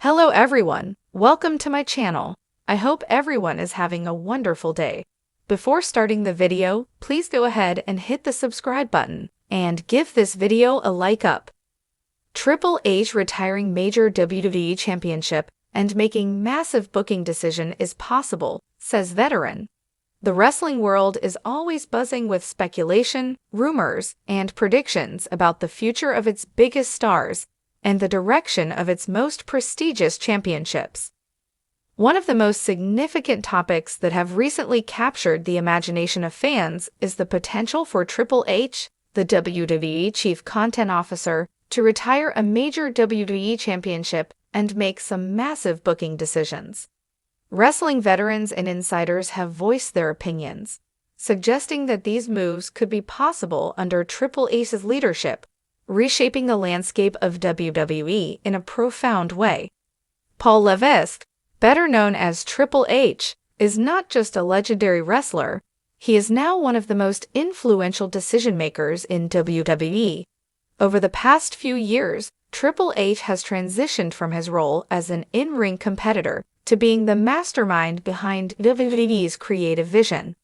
Hello everyone, welcome to my channel. I hope everyone is having a wonderful day. Before starting the video, please go ahead and hit the subscribe button and give this video a like up. Triple H retiring major WWE championship and making massive booking decision is possible, says veteran. The wrestling world is always buzzing with speculation, rumors, and predictions about the future of its biggest stars and the direction of its most prestigious championships. One of the most significant topics that have recently captured the imagination of fans is the potential for Triple H, the WWE Chief Content Officer, to retire a major WWE championship and make some massive booking decisions. Wrestling veterans and insiders have voiced their opinions, suggesting that these moves could be possible under Triple H's leadership, reshaping the landscape of WWE in a profound way. Paul Levesque, better known as Triple H, is not just a legendary wrestler, he is now one of the most influential decision-makers in WWE. Over the past few years, Triple H has transitioned from his role as an in-ring competitor to being the mastermind behind WWE's creative vision.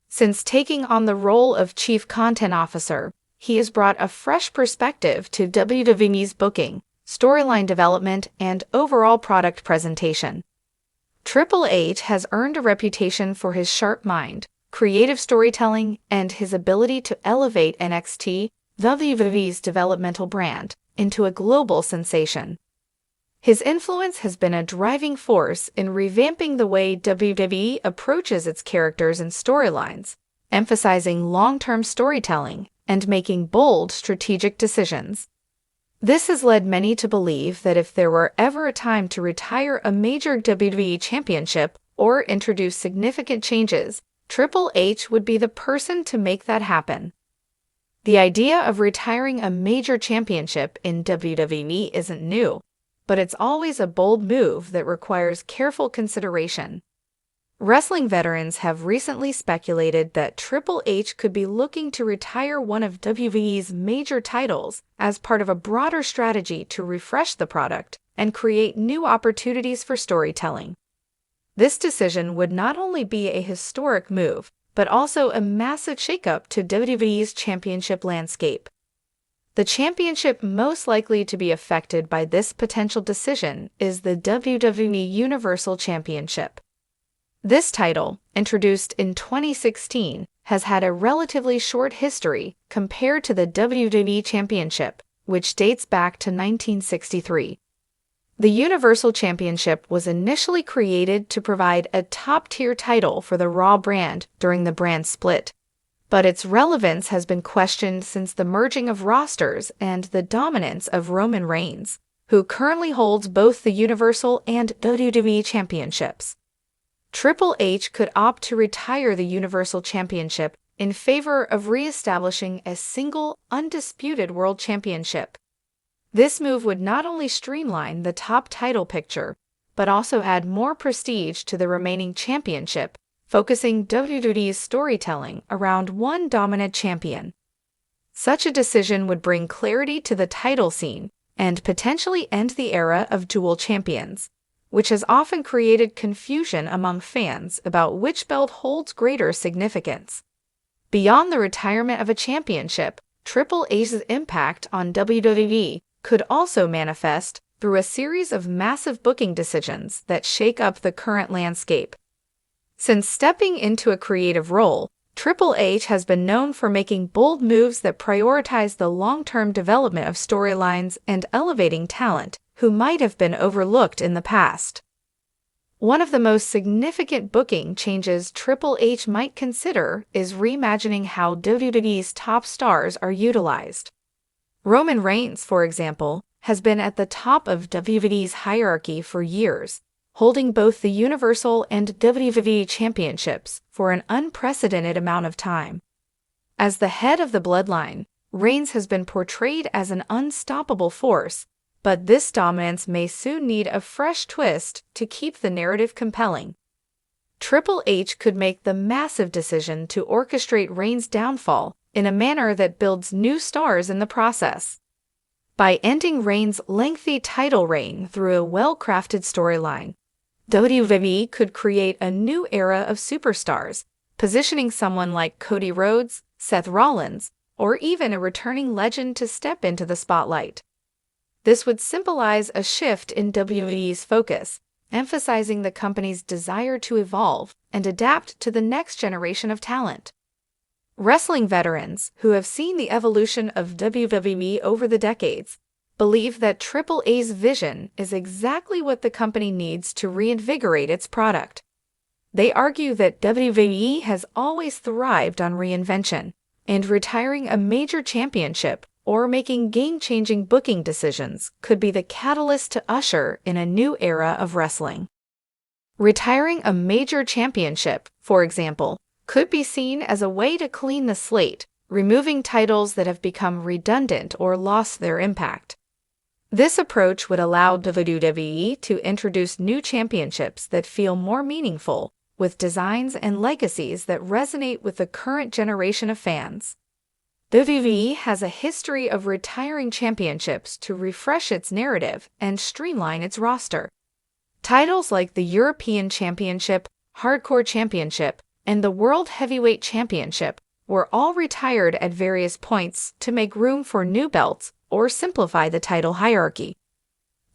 Since taking on the role of Chief Content Officer, he has brought a fresh perspective to WWE's booking, storyline development, and overall product presentation. Triple H has earned a reputation for his sharp mind, creative storytelling, and his ability to elevate NXT, WWE's developmental brand, into a global sensation. His influence has been a driving force in revamping the way WWE approaches its characters and storylines, emphasizing long-term storytelling and making bold strategic decisions. This has led many to believe that if there were ever a time to retire a major WWE championship or introduce significant changes, Triple H would be the person to make that happen. The idea of retiring a major championship in WWE isn't new, but it's always a bold move that requires careful consideration. Wrestling veterans have recently speculated that Triple H could be looking to retire one of WWE's major titles as part of a broader strategy to refresh the product and create new opportunities for storytelling. This decision would not only be a historic move, but also a massive shakeup to WWE's championship landscape. The championship most likely to be affected by this potential decision is the WWE Universal Championship. This title, introduced in 2016, has had a relatively short history compared to the WWE Championship, which dates back to 1963. The Universal Championship was initially created to provide a top-tier title for the Raw brand during the brand split, but its relevance has been questioned since the merging of rosters and the dominance of Roman Reigns, who currently holds both the Universal and WWE Championships. Triple H could opt to retire the Universal Championship in favor of re-establishing a single, undisputed World Championship. This move would not only streamline the top title picture, but also add more prestige to the remaining championship, focusing WWE's storytelling around one dominant champion. Such a decision would bring clarity to the title scene and potentially end the era of dual champions, which has often created confusion among fans about which belt holds greater significance. Beyond the retirement of a championship, Triple H's impact on WWE could also manifest through a series of massive booking decisions that shake up the current landscape. Since stepping into a creative role, Triple H has been known for making bold moves that prioritize the long-term development of storylines and elevating talent who might have been overlooked in the past. One of the most significant booking changes Triple H might consider is reimagining how WWE's top stars are utilized. Roman Reigns, for example, has been at the top of WWE's hierarchy for years, holding both the Universal and WWE championships for an unprecedented amount of time. As the head of the bloodline, Reigns has been portrayed as an unstoppable force, but this dominance may soon need a fresh twist to keep the narrative compelling. Triple H could make the massive decision to orchestrate Reigns' downfall in a manner that builds new stars in the process. By ending Reigns' lengthy title reign through a well-crafted storyline, WWE could create a new era of superstars, positioning someone like Cody Rhodes, Seth Rollins, or even a returning legend to step into the spotlight. This would symbolize a shift in WWE's focus, emphasizing the company's desire to evolve and adapt to the next generation of talent. Wrestling veterans who have seen the evolution of WWE over the decades believe that Triple A's vision is exactly what the company needs to reinvigorate its product. They argue that WWE has always thrived on reinvention, and retiring a major championship or making game-changing booking decisions could be the catalyst to usher in a new era of wrestling. Retiring a major championship, for example, could be seen as a way to clean the slate, removing titles that have become redundant or lost their impact. This approach would allow WWE to introduce new championships that feel more meaningful, with designs and legacies that resonate with the current generation of fans. WWE has a history of retiring championships to refresh its narrative and streamline its roster. Titles like the European Championship, Hardcore Championship, and the World Heavyweight Championship were all retired at various points to make room for new belts or simplify the title hierarchy.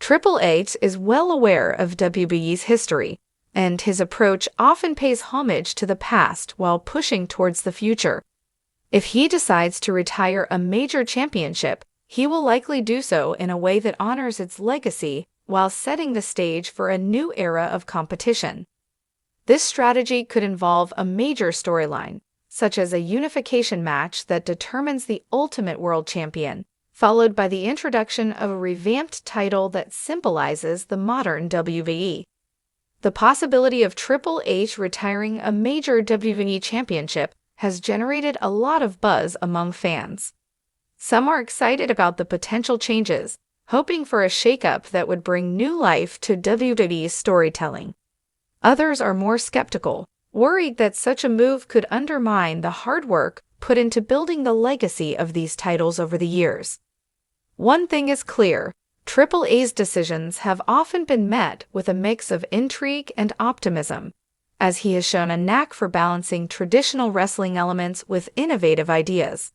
Triple H is well aware of WWE's history, and his approach often pays homage to the past while pushing towards the future. If he decides to retire a major championship, he will likely do so in a way that honors its legacy while setting the stage for a new era of competition. This strategy could involve a major storyline, such as a unification match that determines the Ultimate World Champion, followed by the introduction of a revamped title that symbolizes the modern WWE. The possibility of Triple H retiring a major WWE championship has generated a lot of buzz among fans. Some are excited about the potential changes, hoping for a shakeup that would bring new life to WWE's storytelling. Others are more skeptical, worried that such a move could undermine the hard work put into building the legacy of these titles over the years. One thing is clear, Triple A's decisions have often been met with a mix of intrigue and optimism, as he has shown a knack for balancing traditional wrestling elements with innovative ideas.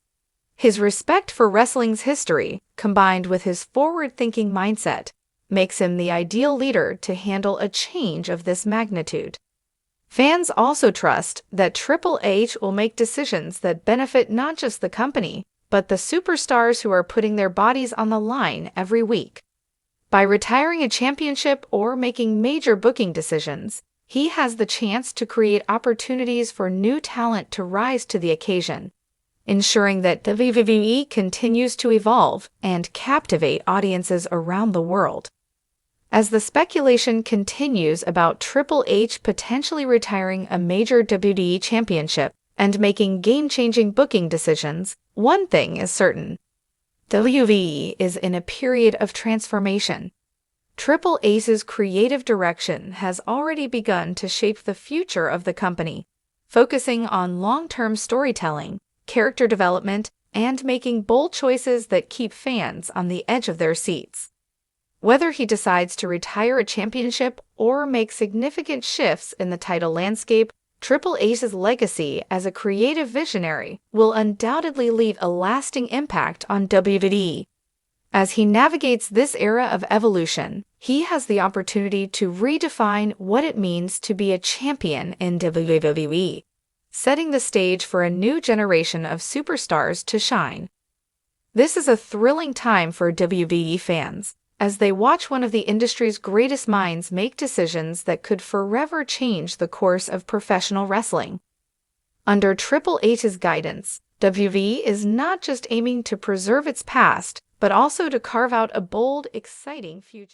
His respect for wrestling's history, combined with his forward-thinking mindset, makes him the ideal leader to handle a change of this magnitude. Fans also trust that Triple H will make decisions that benefit not just the company, but the superstars who are putting their bodies on the line every week. By retiring a championship or making major booking decisions, he has the chance to create opportunities for new talent to rise to the occasion, ensuring that WWE continues to evolve and captivate audiences around the world. As the speculation continues about Triple H potentially retiring a major WWE championship and making game-changing booking decisions, one thing is certain. WWE is in a period of transformation. Triple H's creative direction has already begun to shape the future of the company, focusing on long-term storytelling, character development, and making bold choices that keep fans on the edge of their seats. Whether he decides to retire a championship or make significant shifts in the title landscape, Triple H's legacy as a creative visionary will undoubtedly leave a lasting impact on WWE. As he navigates this era of evolution, he has the opportunity to redefine what it means to be a champion in WWE, setting the stage for a new generation of superstars to shine. This is a thrilling time for WWE fans, as they watch one of the industry's greatest minds make decisions that could forever change the course of professional wrestling. Under Triple H's guidance, WWE is not just aiming to preserve its past, but also to carve out a bold, exciting future.